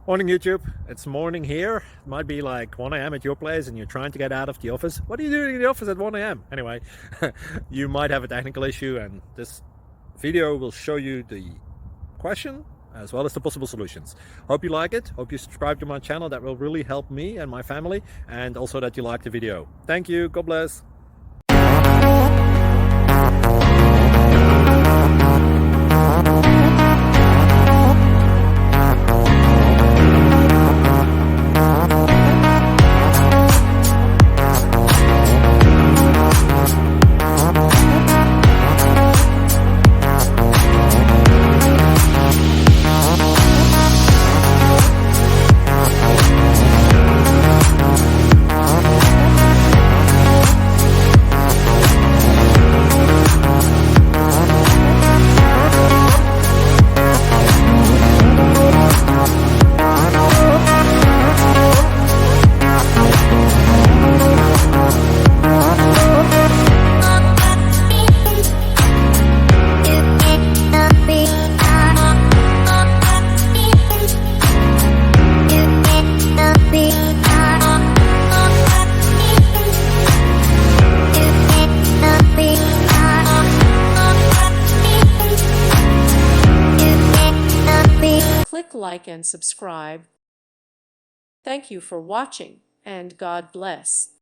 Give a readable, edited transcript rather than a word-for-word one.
Morning YouTube, it's morning here. It might be like 1 a.m. at your place and you're trying to get out of the office. What are you doing in the office at 1 a.m.? Anyway, you might have a technical issue and this video will show you the question as well as the possible solutions. Hope you like it, hope you subscribe to my channel. That will really help me and my family, and also that you like the video. Thank you, God bless. Click like and subscribe. Thank you for watching, and God bless.